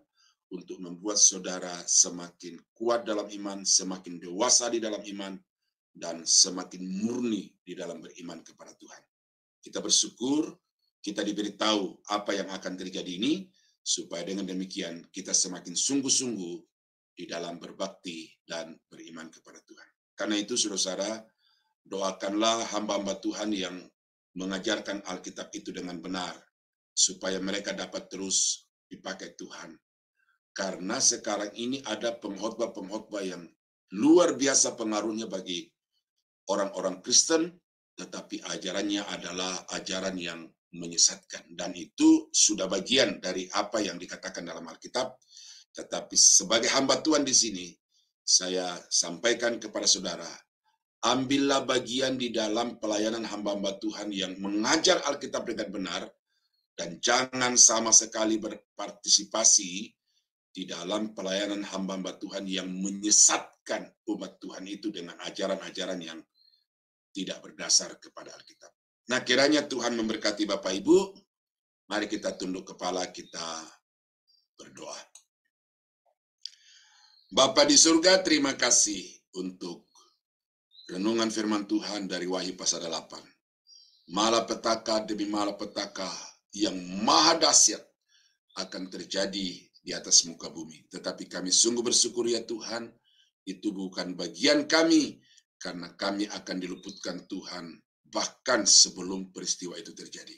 untuk membuat saudara semakin kuat dalam iman, semakin dewasa di dalam iman, dan semakin murni di dalam beriman kepada Tuhan. Kita bersyukur, kita diberitahu apa yang akan terjadi ini, supaya dengan demikian kita semakin sungguh-sungguh di dalam berbakti dan beriman kepada Tuhan. Karena itu, saudara-saudara, doakanlah hamba-hamba Tuhan yang mengajarkan Alkitab itu dengan benar, supaya mereka dapat terus dipakai Tuhan. Karena sekarang ini ada pengkhotbah-pengkhotbah yang luar biasa pengaruhnya bagi orang-orang Kristen, tetapi ajarannya adalah ajaran yang menyesatkan. Dan itu sudah bagian dari apa yang dikatakan dalam Alkitab. Tetapi sebagai hamba Tuhan di sini, saya sampaikan kepada saudara, ambillah bagian di dalam pelayanan hamba-hamba Tuhan yang mengajar Alkitab dengan benar, dan jangan sama sekali berpartisipasi di dalam pelayanan hamba-hamba Tuhan yang menyesatkan umat Tuhan itu dengan ajaran-ajaran yang tidak berdasar kepada Alkitab. Nah, kiranya Tuhan memberkati Bapak Ibu. Mari kita tunduk kepala, kita berdoa. Bapa di surga, terima kasih untuk renungan firman Tuhan dari Wahyu pasal 8. Malapetaka demi malapetaka yang maha dahsyat akan terjadi di atas muka bumi. Tetapi kami sungguh bersyukur ya Tuhan, itu bukan bagian kami, karena kami akan diluputkan Tuhan bahkan sebelum peristiwa itu terjadi.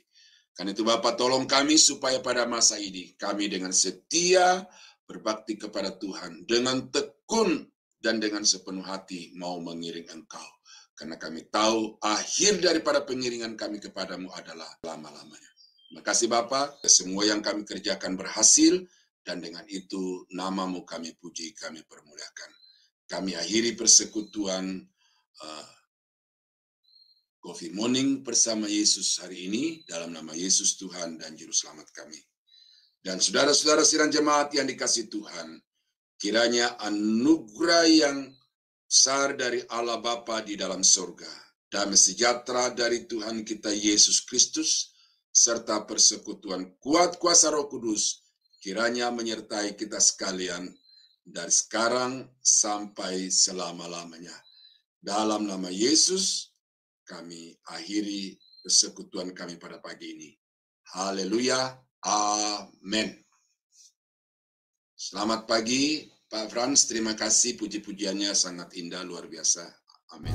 Karena itu Bapa, tolong kami supaya pada masa ini kami dengan setia berbakti kepada Tuhan, dengan tekun dan dengan sepenuh hati mau mengiring Engkau. Karena kami tahu akhir daripada pengiringan kami kepadamu adalah lama-lamanya. Terima kasih Bapa, semua yang kami kerjakan berhasil, dan dengan itu namamu kami puji, kami permuliakan. Kami akhiri persekutuan Coffee Morning bersama Yesus hari ini dalam nama Yesus Tuhan dan Juru Selamat kami. Dan saudara-saudara sidang jemaat yang dikasihi Tuhan, kiranya anugerah yang besar dari Allah Bapa di dalam surga, damai sejahtera dari Tuhan kita Yesus Kristus, serta persekutuan kuat kuasa Roh Kudus, kiranya menyertai kita sekalian dari sekarang sampai selama-lamanya. Dalam nama Yesus, kami akhiri persekutuan kami pada pagi ini. Haleluya. Amin. Selamat pagi, Pak Frans. Terima kasih, puji-pujiannya sangat indah, luar biasa. Amin.